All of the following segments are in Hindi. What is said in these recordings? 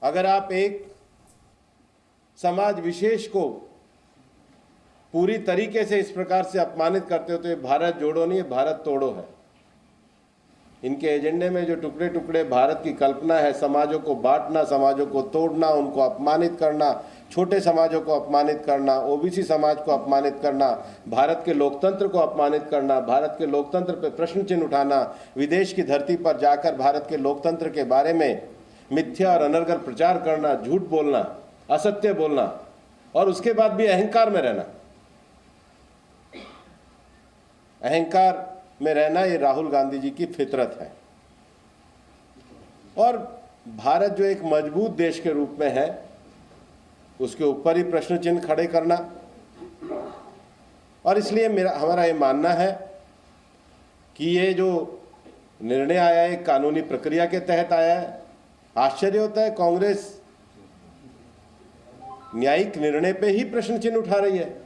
अगर आप एक समाज विशेष को पूरी तरीके से इस प्रकार से अपमानित करते हो तो ये भारत जोड़ो नहीं, भारत तोड़ो है। इनके एजेंडे में जो टुकड़े टुकड़े भारत की कल्पना है, समाजों को बांटना, समाजों को तोड़ना, उनको अपमानित करना, छोटे समाजों को अपमानित करना, ओबीसी समाज को अपमानित करना, भारत के लोकतंत्र को अपमानित करना, भारत के लोकतंत्र पर प्रश्न चिन्ह उठाना, विदेश की धरती पर जाकर भारत के लोकतंत्र के बारे में मिथ्या और अनर्गल प्रचार करना, झूठ बोलना, असत्य बोलना और उसके बाद भी अहंकार में रहना। अहंकार में रहना ये राहुल गांधी जी की फितरत है। और भारत जो एक मजबूत देश के रूप में है उसके ऊपर ही प्रश्न चिन्ह खड़े करना। और इसलिए हमारा ये मानना है कि ये जो निर्णय आया है कानूनी प्रक्रिया के तहत आया है। आश्चर्य होता है कांग्रेस न्यायिक निर्णय पे ही प्रश्न चिन्ह उठा रही है।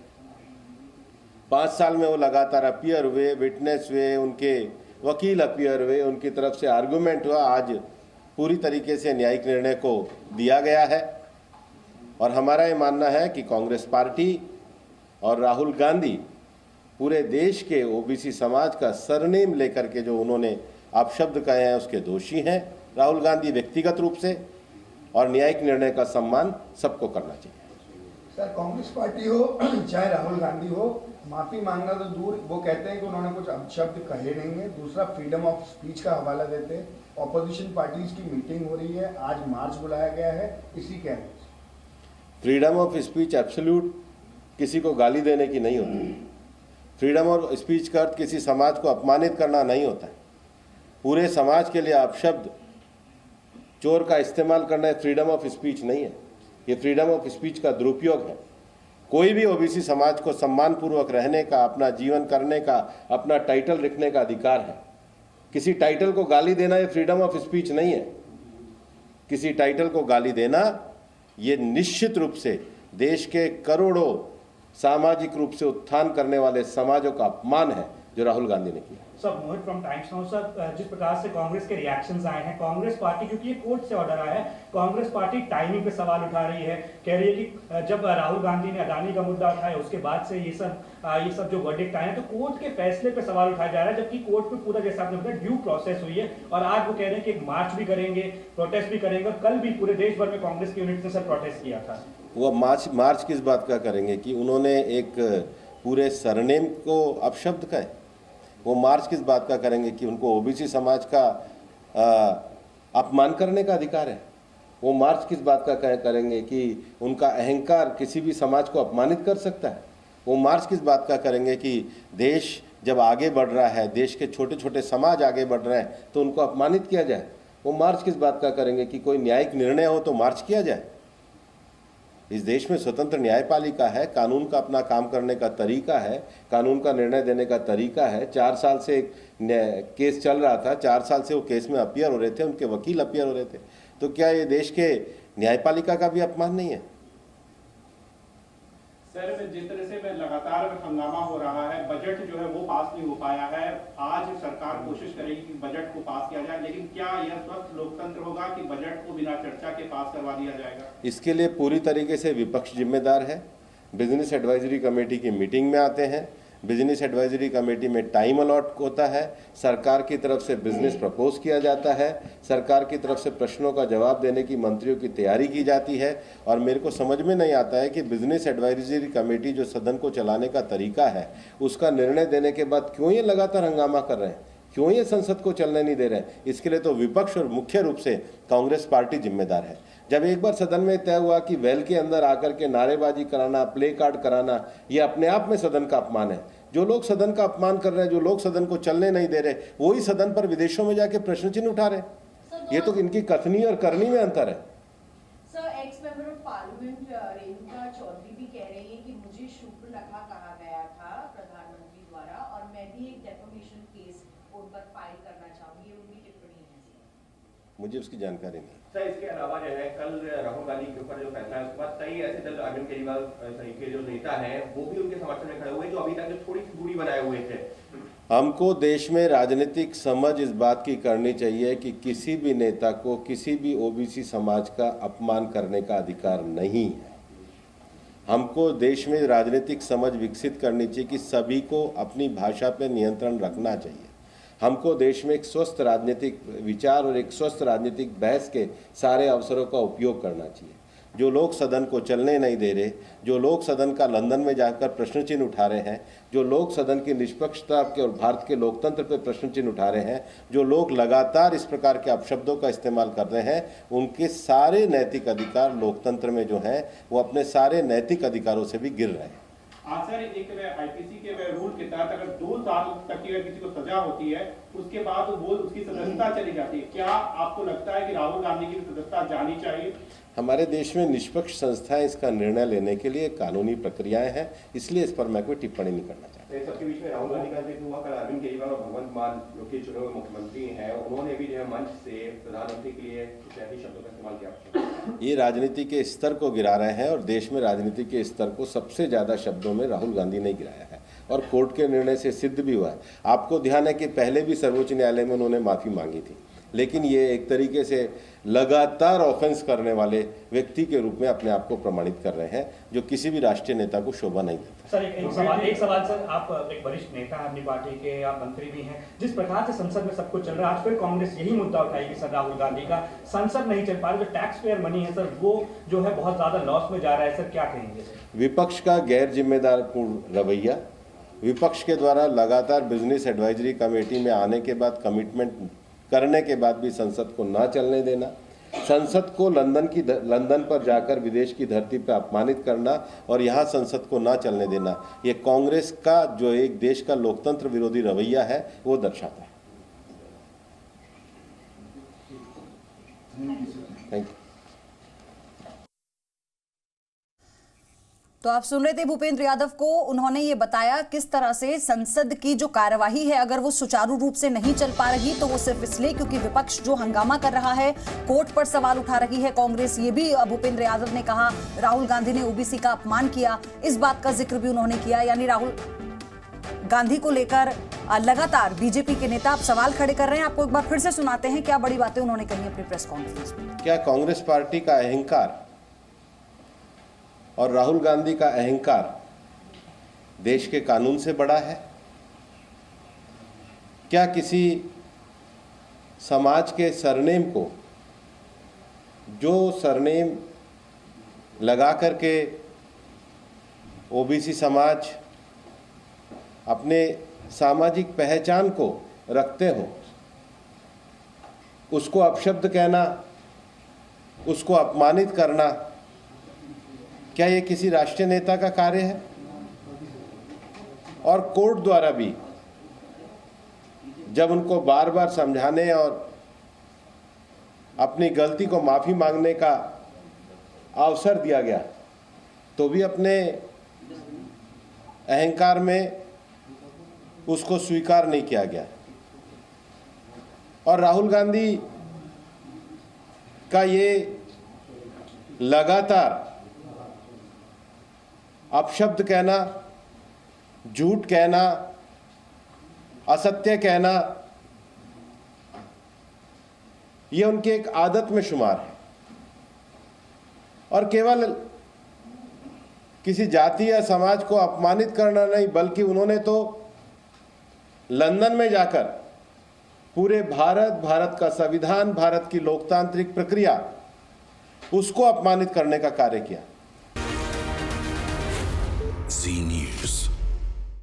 5 साल में वो लगातार अपीयर हुए, विटनेस हुए, उनके वकील अपीयर हुए, उनकी तरफ से आर्गुमेंट हुआ, आज पूरी तरीके से न्यायिक निर्णय को दिया गया है। और हमारा ये मानना है कि कांग्रेस पार्टी और राहुल गांधी पूरे देश के ओबीसी समाज का सरनेम लेकर के जो उन्होंने अपशब्द कहे हैं उसके दोषी हैं। राहुल गांधी व्यक्तिगत रूप से, और न्यायिक निर्णय का सम्मान सबको करना चाहिए। सर, कांग्रेस पार्टी हो चाहे राहुल गांधी हो, माफी मांगना तो दूर, वो कहते हैं कि उन्होंने कुछ अपशब्द कहे नहीं है। दूसरा, फ्रीडम ऑफ स्पीच का हवाला देते हैं। ऑपोजिशन पार्टीज की मीटिंग हो रही है, आज मार्च बुलाया गया है, इसी के फ्रीडम ऑफ स्पीच एब्सोल्यूट किसी को गाली देने की नहीं होती। फ्रीडम ऑफ स्पीच का अर्थ किसी समाज को अपमानित करना नहीं होता है। पूरे समाज के लिए अपशब्द, चोर का इस्तेमाल करना फ्रीडम ऑफ स्पीच नहीं है, ये फ्रीडम ऑफ स्पीच का दुरुपयोग है। कोई भी ओबीसी समाज को सम्मानपूर्वक रहने का, अपना जीवन करने का, अपना टाइटल रखने का अधिकार है। किसी टाइटल को गाली देना ये फ्रीडम ऑफ स्पीच नहीं है। किसी टाइटल को गाली देना ये निश्चित रूप से देश के करोड़ों सामाजिक रूप से उत्थान करने वाले समाजों का अपमान है जो राहुल गांधी ने किया। Sir, Mohit from times now. Sir, जिस प्रकार से कांग्रेस के रिएक्शंस आए हैं, कांग्रेस पार्टी, क्योंकि ये कोर्ट से ऑर्डर आया है, कांग्रेस पार्टी टाइमिंग पे सवाल उठा रही है। कह रही है कि जब राहुल गांधी ने अडानी का मुद्दा उठाया उसके बाद से ये सब जो वर्डिक्ट आए हैं, तो कोर्ट के फैसले पे सवाल उठाया जा रहा है, जबकि कोर्ट में पूरा, जैसा आपने बताया, ड्यू प्रोसेस हुई है। और आज वो कह रहे हैं कि एक मार्च भी करेंगे, प्रोटेस्ट भी करेंगे, और कल भी पूरे देश भर में कांग्रेस की यूनिट ने सर प्रोटेस्ट किया था। वो मार्च किस बात का करेंगे कि उन्होंने एक पूरे सरनेम को अपशब्द कहे? वो मार्च किस बात का करेंगे कि उनको ओबीसी समाज का अपमान करने का अधिकार है? वो मार्च किस बात का करेंगे कि उनका अहंकार किसी भी समाज को अपमानित कर सकता है? वो मार्च किस बात का करेंगे कि देश जब आगे बढ़ रहा है, देश के छोटे छोटे समाज आगे बढ़ रहे हैं तो उनको अपमानित किया जाए? वो मार्च किस बात का करेंगे कि कोई न्यायिक निर्णय हो तो मार्च किया जाए? इस देश में स्वतंत्र न्यायपालिका है, कानून का अपना काम करने का तरीका है, कानून का निर्णय देने का तरीका है। 4 साल से केस चल रहा था, 4 साल से वो केस में अपीयर हो रहे थे, उनके वकील अपीयर हो रहे थे। तो क्या ये देश के न्यायपालिका का भी अपमान नहीं है? सर, जिस तरह से लगातार हंगामा हो रहा है, बजट जो है वो पास नहीं हो पाया है। आज सरकार कोशिश करेगी कि बजट को पास किया जाए, लेकिन क्या यह स्वस्थ लोकतंत्र होगा कि बजट को बिना चर्चा के पास करवा दिया जाएगा? इसके लिए पूरी तरीके से विपक्ष जिम्मेदार है। बिजनेस एडवाइजरी कमेटी की मीटिंग में आते हैं, बिजनेस एडवाइजरी कमेटी में टाइम अलॉट होता है, सरकार की तरफ से बिजनेस प्रपोज किया जाता है, सरकार की तरफ से प्रश्नों का जवाब देने की मंत्रियों की तैयारी की जाती है। और मेरे को समझ में नहीं आता है कि बिजनेस एडवाइजरी कमेटी जो सदन को चलाने का तरीका है, उसका निर्णय देने के बाद क्यों ये लगातार हंगामा कर रहे हैं, क्यों ये संसद को चलने नहीं दे रहे हैं? इसके लिए तो विपक्ष और मुख्य रूप से कांग्रेस पार्टी जिम्मेदार है। जब एक बार सदन में तय हुआ कि वेल के अंदर आकर के नारेबाजी कराना, प्ले कार्ड कराना, ये अपने आप में सदन का अपमान है। जो लोग सदन का अपमान कर रहे हैं, जो लोग सदन को चलने नहीं दे रहे, वही सदन पर विदेशों में जाके प्रश्न चिन्ह उठा रहे हैं। ये तो इनकी कथनी और करनी में अंतर है। Sir, ex member of parliament Renuka Chaudhary भी कह रही है कि मुझे शूर्पणखा कहा गया था प्रधानमंत्री द्वारा, और मैं भी एक डेफेमेशन केस उन पर फाइल करना चाहूंगी, ये उनकी टिप्पणी है। मुझे उसकी जानकारी नहीं। सर, इसके अलावा जो है कल राहुल गांधी के ऊपर जो फैसला है उसके बाद कई ऐसे दल, अरविंद केजरीवाल के जो नेता हैं वो भी उनके समर्थन में खड़े हुए जो अभी तक जो थोड़ी सी दूरी बनाए हुए थे। हमको देश में राजनीतिक समझ इस बात की करनी चाहिए कि किसी भी नेता को किसी भी ओबीसी समाज का अपमान करने का अधिकार नहीं है। हमको देश में राजनीतिक समझ विकसित करनी चाहिए कि सभी को अपनी भाषा पर नियंत्रण रखना चाहिए। हमको देश में एक स्वस्थ राजनीतिक विचार और एक स्वस्थ राजनीतिक बहस के सारे अवसरों का उपयोग करना चाहिए। जो लोग सदन को चलने नहीं दे रहे, जो लोग सदन का लंदन में जाकर प्रश्न चिन्ह उठा रहे हैं, जो लोग सदन की निष्पक्षता के और भारत के लोकतंत्र पर प्रश्न चिन्ह उठा रहे हैं, जो लोग लगातार इस प्रकार के अपशब्दों का इस्तेमाल कर रहे हैं, उनके सारे नैतिक अधिकार लोकतंत्र में जो हैं वो अपने सारे नैतिक अधिकारों से भी गिर रहे हैं। आज सर एक आईपीसी के रूल के तहत अगर 2 साल तक की अगर किसी को सजा होती है उसके बाद वो उसकी सदस्यता चली जाती है, क्या आपको लगता है कि राहुल गांधी की सदस्यता जानी चाहिए? हमारे देश में निष्पक्ष संस्थाएं इसका निर्णय लेने के लिए कानूनी प्रक्रियाएं हैं, इसलिए इस पर मैं कोई टिप्पणी नहीं करना चाहता। इस सबके बीच में राहुल गांधी का जिक्र हुआ, कल अरविंद केजरीवाल और भगवंत मान जो कि चुने हुए मुख्यमंत्री हैं, उन्होंने भी जो है मंच से प्रधानमंत्री के लिए कुछ ऐसे शब्दों का इस्तेमाल किया। ये राजनीति के स्तर को गिरा रहे हैं और देश में राजनीति के स्तर को सबसे ज़्यादा शब्दों में राहुल गांधी ने गिराया है और कोर्ट के निर्णय से सिद्ध भी हुआ है। आपको ध्यान है कि पहले भी सर्वोच्च न्यायालय में उन्होंने माफ़ी मांगी थी, लेकिन ये एक तरीके से लगातार ऑफेंस करने वाले व्यक्ति के रूप में अपने आप को प्रमाणित कर रहे हैं, जो किसी भी राष्ट्रीय नेता को शोभा नहीं देता। सर एक सवाल सर, आप एक वरिष्ठ नेता हैं अपनी पार्टी के, आप मंत्री भी हैं, जिस प्रकार से संसद में सब कुछ चल रहा है, आज फिर कांग्रेस यही मुद्दा उठाएगी सर राहुल गांधी का, संसद नहीं चल पा रहा, जो टैक्स पेयर मनी है सर वो जो है बहुत ज्यादा लॉस में जा रहा है, सर क्या कहेंगे सर? विपक्ष का गैर जिम्मेदार पूर्ण रवैया, विपक्ष के द्वारा लगातार बिजनेस एडवाइजरी कमेटी में आने के बाद कमिटमेंट करने के बाद भी संसद को ना चलने देना, संसद को लंदन पर जाकर विदेश की धरती पर अपमानित करना और यहाँ संसद को ना चलने देना, ये कांग्रेस का जो एक देश का लोकतंत्र विरोधी रवैया है वो दर्शाता है। Thank you. तो आप सुन रहे थे भूपेंद्र यादव को, उन्होंने ये बताया किस तरह से संसद की जो कार्यवाही है अगर वो सुचारू रूप से नहीं चल पा रही तो वो सिर्फ इसलिए क्योंकि विपक्ष जो हंगामा कर रहा है, कोर्ट पर सवाल उठा रही है कांग्रेस। ये भी भूपेंद्र यादव ने कहा राहुल गांधी ने ओबीसी का अपमान किया, इस बात का जिक्र भी उन्होंने किया। यानी राहुल गांधी को लेकर लगातार बीजेपी के नेता आप सवाल खड़े कर रहे हैं। आपको एक बार फिर से सुनाते हैं क्या बड़ी बातें उन्होंने कही अपनी प्रेस कॉन्फ्रेंस में। क्या कांग्रेस पार्टी का अहंकार और राहुल गांधी का अहंकार देश के कानून से बड़ा है? क्या किसी समाज के सरनेम को, जो सरनेम लगा करके ओबीसी समाज अपने सामाजिक पहचान को रखते हो, उसको अपशब्द कहना, उसको अपमानित करना, क्या ये किसी राष्ट्रीय नेता का कार्य है? और कोर्ट द्वारा भी जब उनको बार बार समझाने और अपनी गलती को माफ़ी मांगने का अवसर दिया गया तो भी अपने अहंकार में उसको स्वीकार नहीं किया गया। और राहुल गांधी का ये लगातार अपशब्द कहना, झूठ कहना, असत्य कहना, यह उनकी एक आदत में शुमार है। और केवल किसी जाति या समाज को अपमानित करना नहीं, बल्कि उन्होंने तो लंदन में जाकर पूरे भारत का संविधान, भारत की लोकतांत्रिक प्रक्रिया, उसको अपमानित करने का कार्य किया। Zee News.